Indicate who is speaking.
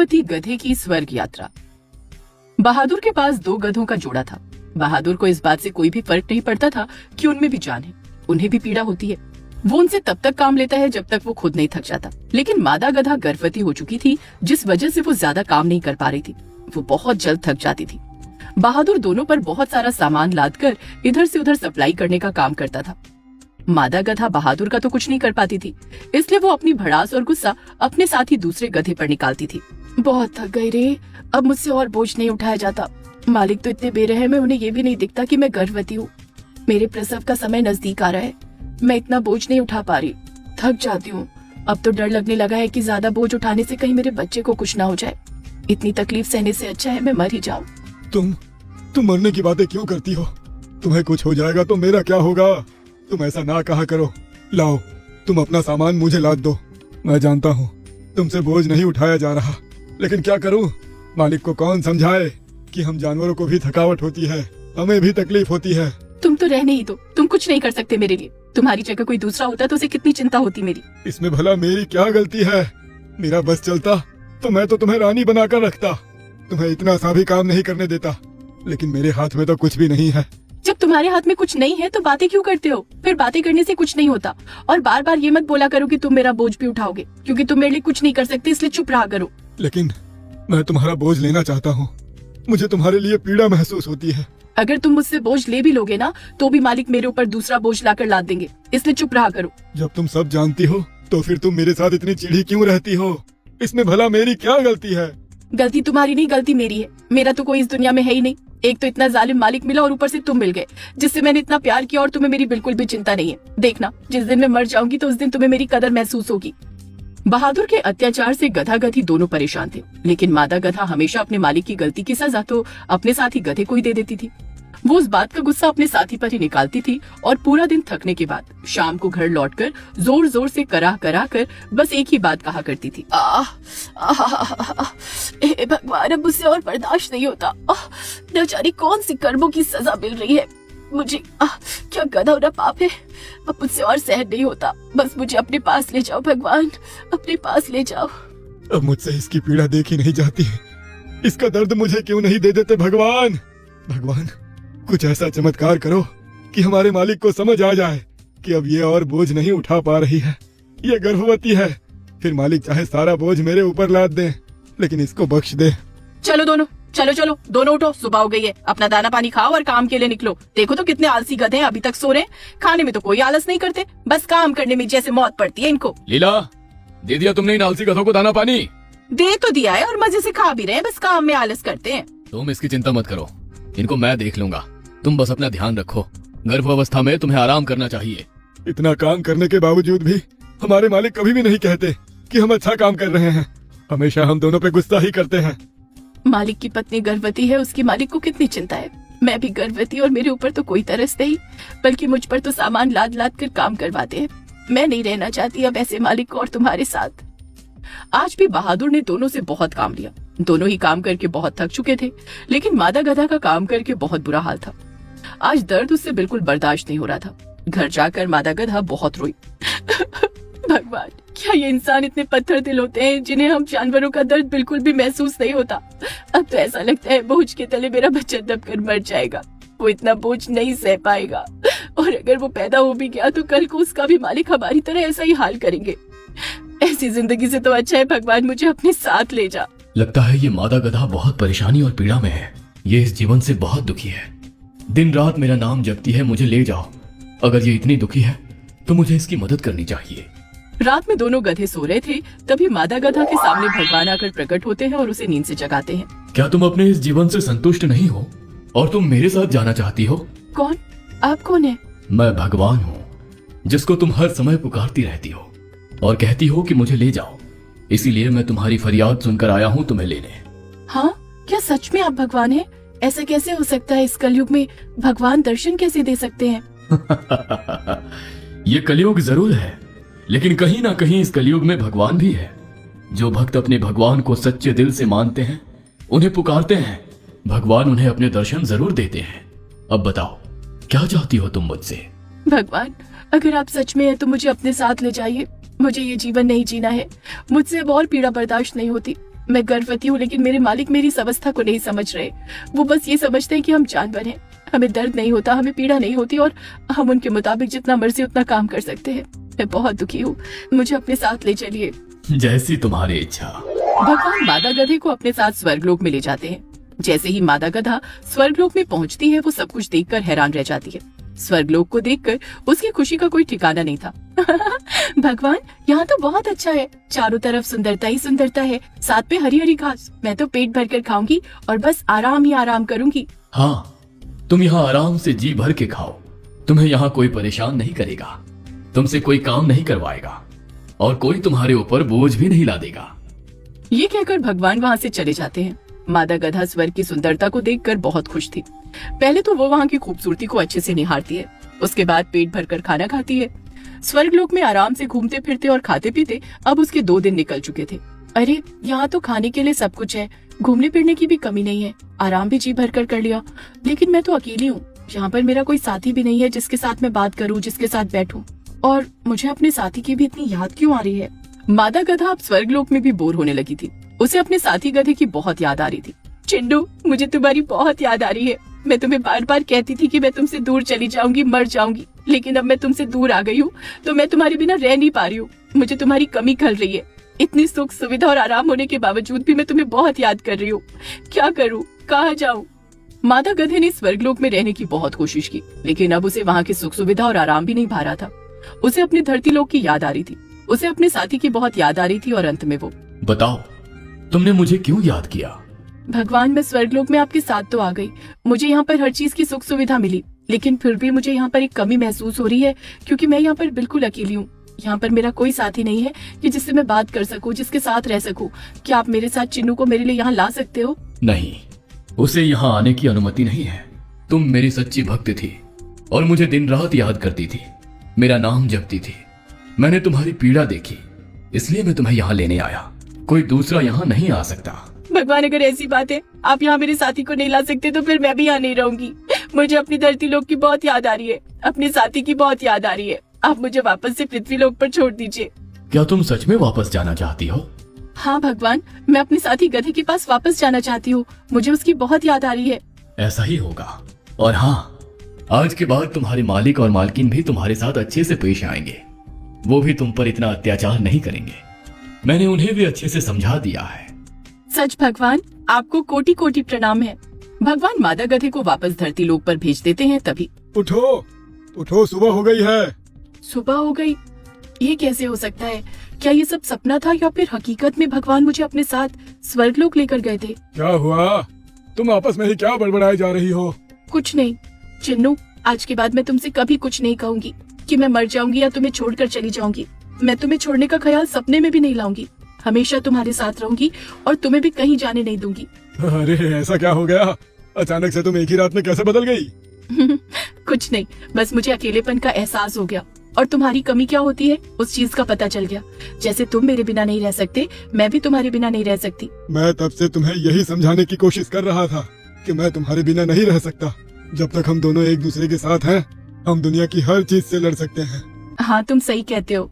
Speaker 1: गर्भवती गधे की स्वर्ग यात्रा। बहादुर के पास 2 गधों का जोड़ा था। बहादुर को इस बात से कोई भी फर्क नहीं पड़ता था कि उनमें भी जान है, उन्हें भी पीड़ा होती है। वो उनसे तब तक काम लेता है जब तक वो खुद नहीं थक जाता। लेकिन मादा गधा गर्भवती हो चुकी थी, जिस वजह से वो ज्यादा काम नहीं कर पा रही थी। वो बहुत जल्द थक जाती थी। बहादुर दोनों पर बहुत सारा सामान लादकर इधर से उधर सप्लाई करने का काम करता था। मादा गधा बहादुर का तो कुछ नहीं कर पाती थी, इसलिए वो अपनी भड़ास और गुस्सा अपने साथ ही दूसरे गधे पर निकालती थी। बहुत थक गई रे, अब मुझसे और बोझ नहीं उठाया जाता। मालिक तो इतने बेरहम है, उन्हें ये भी नहीं दिखता कि मैं गर्भवती हूँ। मेरे प्रसव का समय नजदीक आ रहा है, मैं इतना बोझ नहीं उठा पा रही, थक जाती हूँ। अब तो डर लगने लगा है कि ज्यादा बोझ उठाने से कहीं मेरे बच्चे को कुछ ना हो जाए। इतनी तकलीफ सहने से अच्छा है मैं मर ही जाऊँ।
Speaker 2: तुम मरने की बातें क्यों करती हो? तुम्हें कुछ हो जाएगा तो मेरा क्या होगा? तुम ऐसा ना कहा करो। लाओ, तुम अपना सामान मुझे लाद दो। मैं जानता हूँ तुमसे बोझ नहीं उठाया जा रहा, लेकिन क्या करूँ? मालिक को कौन समझाए कि हम जानवरों को भी थकावट होती है, हमें भी तकलीफ होती है।
Speaker 1: तुम तो रहने ही दो, तुम कुछ नहीं कर सकते मेरे लिए। तुम्हारी जगह कोई दूसरा होता तो उसे कितनी चिंता होती मेरी।
Speaker 2: इसमें भला मेरी क्या गलती है? मेरा बस चलता तो मैं तो तुम्हें रानी बनाकर रखता, तुम्हें इतना सा भी काम नहीं करने देता। लेकिन मेरे हाथ में तो कुछ भी नहीं है।
Speaker 1: जब तुम्हारे हाथ में कुछ नहीं है तो बातें क्यों करते हो? फिर बातें करने से कुछ नहीं होता। और बार बार ये मत बोला करो कि तुम मेरा बोझ भी उठाओगे, क्योंकि तुम मेरे लिए कुछ नहीं कर सकते, इसलिए चुप रहा करो।
Speaker 2: लेकिन मैं तुम्हारा बोझ लेना चाहता हूँ, मुझे तुम्हारे लिए पीड़ा महसूस होती है।
Speaker 1: अगर तुम मुझसे बोझ ले भी लोगे ना तो भी मालिक मेरे ऊपर दूसरा बोझ लाकर लाद देंगे, इसलिए चुप रहा करो।
Speaker 2: जब तुम सब जानती हो तो फिर तुम मेरे साथ इतनी चिढ़ी क्यों रहती हो? इसमें भला मेरी क्या गलती है?
Speaker 1: गलती तुम्हारी नहीं, गलती मेरी है। मेरा तो कोई इस दुनिया में है ही नहीं। एक तो इतना जालिम मालिक मिला और ऊपर से तुम मिल गए, जिससे मैंने इतना प्यार किया, और तुम्हें मेरी बिल्कुल भी चिंता नहीं है। देखना, जिस दिन मैं मर जाऊंगी तो उस दिन तुम्हें मेरी कदर महसूस होगी। बहादुर के अत्याचार से गधा गधी दोनों परेशान थे, लेकिन मादा गधा हमेशा अपने मालिक की गलती की सजा तो अपने साथ ही गधे को ही दे देती थी। वो उस बात का गुस्सा अपने साथी पर ही निकालती थी और पूरा दिन थकने के बाद शाम को घर लौटकर जोर जोर से कराह कराह कर बस एक ही बात कहा करती थी, हे भगवान, अब मुझसे और बर्दाश्त नहीं होता। न जाने कौन सी कर्मों की सजा मिल रही है मुझे। क्या गधा होना पाप है? अब मुझसे और सहन नहीं होता, बस मुझे अपने पास ले जाओ भगवान, अपने पास ले जाओ।
Speaker 2: अब मुझसे इसकी पीड़ा देखी नहीं जाती, इसका दर्द मुझे क्यों नहीं दे देते भगवान? भगवान, कुछ ऐसा चमत्कार करो कि हमारे मालिक को समझ आ जाए कि अब ये और बोझ नहीं उठा पा रही है, ये गर्भवती है। फिर मालिक चाहे सारा बोझ मेरे ऊपर लाद दे, लेकिन इसको बख्श दे।
Speaker 1: चलो दोनों उठो, सुबह हो गई है। अपना दाना पानी खाओ और काम के लिए निकलो। देखो तो कितने आलसी गधे हैं, अभी तक सो रहे हैं। खाने में तो कोई आलस नहीं करते, बस काम करने में जैसे मौत पड़ती है इनको।
Speaker 3: लीला, दे दिया तुमने इन आलसी गधों को दाना पानी?
Speaker 1: दे तो दिया है और मजे से खा भी रहे हैं, बस काम में आलस करते हैं।
Speaker 3: तुम इसकी चिंता मत करो, इनको मैं देख लूंगा। तुम बस अपना ध्यान रखो, गर्भावस्था में तुम्हें आराम करना चाहिए।
Speaker 2: इतना काम करने के बावजूद भी हमारे मालिक कभी भी नहीं कहते कि हम अच्छा काम कर रहे हैं। हमेशा हम दोनों पे गुस्सा ही करते हैं।
Speaker 1: मालिक की पत्नी गर्भवती है, उसकी मालिक को कितनी चिंता है। मैं भी गर्भवती और मेरे ऊपर तो कोई तरस नहीं, बल्कि मुझ पर तो सामान लाद लाद कर काम करवाते हैं। मैं नहीं रहना चाहती अब ऐसे मालिक को और तुम्हारे साथ। आज भी बहादुर ने दोनों से बहुत काम लिया। दोनों ही काम करके बहुत थक चुके थे, लेकिन मादा गधा का काम करके बहुत बुरा हाल था। आज दर्द उससे बिल्कुल बर्दाश्त नहीं हो रहा था। घर जाकर मादा गधा बहुत रोई। भगवान, क्या ये इंसान इतने पत्थर दिल होते हैं जिन्हें हम जानवरों का दर्द बिल्कुल भी महसूस नहीं होता? अब तो ऐसा लगता है बोझ के तले मेरा बच्चा दबकर मर जाएगा। वो इतना बोझ नहीं सह पाएगा, और अगर वो पैदा हो भी गया तो कल को उसका भी मालिक हमारी तरह ऐसा ही हाल करेंगे। ऐसी जिंदगी से तो अच्छा है भगवान मुझे अपने साथ ले जा।
Speaker 3: लगता है ये मादा गधा बहुत परेशानी और पीड़ा में है। ये इस जीवन से बहुत दुखी है, दिन रात मेरा नाम जपती है, मुझे ले जाओ। अगर ये इतनी दुखी है तो मुझे इसकी मदद करनी चाहिए।
Speaker 1: रात में दोनों गधे सो रहे थे, तभी मादा गधा के सामने भगवान आकर प्रकट होते हैं और उसे नींद से जगाते हैं।
Speaker 3: क्या तुम अपने इस जीवन से संतुष्ट नहीं हो और तुम मेरे साथ जाना चाहती हो?
Speaker 1: कौन? आप कौन है? मैं
Speaker 3: भगवान हूँ, जिसको तुम हर समय पुकारती रहती हो और कहती हो कि मुझे ले जाओ। इसीलिए मैं तुम्हारी फरियाद सुनकर आया हूँ तुम्हें लेने।
Speaker 1: हाँ, क्या सच में आप भगवान हैं? ऐसा कैसे हो सकता है? इस कलयुग में भगवान दर्शन कैसे दे सकते हैं?
Speaker 3: ये कलयुग जरूर है, लेकिन कहीं ना कहीं इस कलयुग में भगवान भी है। जो भक्त अपने भगवान को सच्चे दिल से मानते हैं, उन्हें पुकारते हैं, भगवान उन्हें अपने दर्शन जरूर देते हैं। अब बताओ, क्या चाहती हो तुम मुझसे?
Speaker 1: भगवान, अगर आप सच में हैं तो मुझे अपने साथ ले जाइए। मुझे ये जीवन नहीं जीना है, मुझसे अब और पीड़ा बर्दाश्त नहीं होती। मैं गर्भवती हूँ, लेकिन मेरे मालिक मेरी इस अवस्था को नहीं समझ रहे। वो बस ये समझते हैं कि हम जानवर हैं, हमें दर्द नहीं होता, हमें पीड़ा नहीं होती और हम उनके मुताबिक जितना मर्जी उतना काम कर सकते हैं। मैं बहुत दुखी हूँ, मुझे अपने साथ ले चलिए।
Speaker 3: जैसी तुम्हारी इच्छा।
Speaker 1: भगवान मादा गधे को अपने साथ स्वर्गलोक में ले जाते हैं। जैसे ही मादा गधा स्वर्गलोक में पहुंचती है, वो सब कुछ देखकर हैरान रह जाती है। स्वर्गलोक को देखकर उसकी खुशी का कोई ठिकाना नहीं था। भगवान, यहाँ तो बहुत अच्छा है, चारों तरफ सुंदरता ही सुंदरता है, साथ में हरी हरी घास। मैं तो पेट भर कर खाऊंगी और बस आराम ही आराम करूंगी।
Speaker 3: हाँ, तुम यहाँ आराम से जी भर के खाओ, तुम्हें यहाँ कोई परेशान नहीं करेगा, तुमसे कोई काम नहीं करवाएगा और कोई तुम्हारे ऊपर बोझ भी नहीं लादेगा।
Speaker 1: ये कहकर भगवान वहाँ से चले जाते हैं। मादा गधा स्वर्ग की सुंदरता को देखकर बहुत खुश थी। पहले तो वो वहाँ की खूबसूरती को अच्छे से निहारती है, उसके बाद पेट भरकर खाना खाती है। स्वर्गलोक में आराम से घूमते फिरते और खाते पीते अब उसके 2 दिन निकल चुके थे। अरे, यहाँ तो खाने के लिए सब कुछ है, घूमने फिरने की भी कमी नहीं है, आराम भी जी भर कर लिया, लेकिन मैं तो अकेली हूँ। यहाँ पर मेरा कोई साथी भी नहीं है जिसके साथ मैं बात करूँ, जिसके साथ बैठूं। और मुझे अपने साथी की भी इतनी याद क्यों आ रही है? मादा गधा अब स्वर्गलोक में भी बोर होने लगी थी। उसे अपने साथी गधे की बहुत याद आ रही थी। चिंडू, मुझे तुम्हारी बहुत याद आ रही है। मैं तुम्हें बार बार कहती थी कि मैं तुमसे दूर चली जाऊंगी, मर जाऊंगी, लेकिन अब मैं तुमसे दूर आ गई हूँ तो मैं तुम्हारे बिना रह नहीं पा रही हूँ। मुझे तुम्हारी कमी खल रही है। इतनी सुख सुविधा और आराम होने के बावजूद भी मैं तुम्हें बहुत याद कर रही हूँ। क्या करूँ, कहाँ जाऊँ? मादा गधे ने स्वर्गलोक में रहने की बहुत कोशिश की, लेकिन अब उसे वहाँ की सुख सुविधा और आराम भी नहीं भा रहा था। उसे अपने धरती लोक की याद आ रही थी, उसे अपने साथी की बहुत याद आ रही थी और अंत में वो।
Speaker 3: बताओ, तुमने मुझे क्यों याद किया?
Speaker 1: भगवान, मैं स्वर्गलोक में आपके साथ तो आ गई, मुझे यहाँ पर हर चीज की सुख सुविधा मिली, लेकिन फिर भी मुझे यहाँ पर एक कमी महसूस हो रही है, क्योंकि मैं यहाँ पर बिल्कुल अकेली हूँ। यहाँ पर मेरा कोई साथी नहीं है कि जिससे मैं बात कर सकूँ, जिसके साथ रह सकूँ। क्या आप मेरे साथ चिन्नू को मेरे लिए यहाँ ला सकते हो?
Speaker 3: नहीं, उसे यहाँ आने की अनुमति नहीं है। तुम मेरी सच्ची भक्त थी और मुझे दिन रात याद करती थी, मेरा नाम जपती थी। मैंने तुम्हारी पीड़ा देखी, इसलिए मैं तुम्हें यहाँ लेने आया। कोई दूसरा यहाँ नहीं आ सकता।
Speaker 1: भगवान, अगर ऐसी बात है, आप यहाँ मेरे साथी को नहीं ला सकते तो फिर मैं भी यहाँ नहीं रहूंगी। मुझे अपनी धरती लोक की बहुत याद आ रही है, अपने साथी की बहुत याद आ रही है। आप मुझे वापस से पृथ्वी लोक पर छोड़ दीजिए।
Speaker 3: क्या तुम सच में वापस जाना चाहती हो?
Speaker 1: हाँ भगवान, मैं अपने साथी गधे के पास वापस जाना चाहती हूँ, मुझे उसकी बहुत याद आ रही है।
Speaker 3: ऐसा ही होगा। और हाँ, आज के बाद तुम्हारे मालिक और मालकिन भी तुम्हारे साथ अच्छे से पेश आएंगे। वो भी तुम पर इतना अत्याचार नहीं करेंगे। मैंने उन्हें भी अच्छे से समझा दिया है।
Speaker 1: सच भगवान, आपको कोटि कोटि प्रणाम है। भगवान मादा गधे को वापस धरती लोक पर भेज देते हैं। तभी
Speaker 2: उठो उठो, सुबह हो गई है।
Speaker 1: सुबह हो गई? ये कैसे हो सकता है? क्या ये सब सपना था या फिर हकीकत में भगवान मुझे अपने साथ स्वर्गलोक लेकर गए थे?
Speaker 2: क्या हुआ? तुम आपस में ही क्या बड़बड़ाई जा रही हो?
Speaker 1: कुछ नहीं चिन्नू, आज के बाद मैं तुमसे कभी कुछ नहीं कहूंगी कि मैं मर जाऊंगी या तुम्हें छोड़कर चली जाऊंगी। मैं तुम्हें छोड़ने का ख्याल सपने में भी नहीं लाऊंगी। हमेशा तुम्हारे साथ रहूंगी और तुम्हें भी कहीं जाने नहीं दूंगी।
Speaker 2: अरे, ऐसा क्या हो गया? अचानक से तुम एक ही रात में कैसे बदल गई?
Speaker 1: कुछ नहीं, बस मुझे अकेलेपन का एहसास हो गया और तुम्हारी कमी क्या होती है उस चीज का पता चल गया। जैसे तुम मेरे बिना नहीं रह सकते, मैं भी तुम्हारे बिना नहीं रह सकती।
Speaker 2: मैं तब से तुम्हें यही समझाने की कोशिश कर रहा था कि मैं तुम्हारे बिना नहीं रह सकता। जब तक हम दोनों एक दूसरे के साथ हैं, हम दुनिया की हर चीज से लड़ सकते हैं।
Speaker 1: हाँ, तुम सही कहते हो।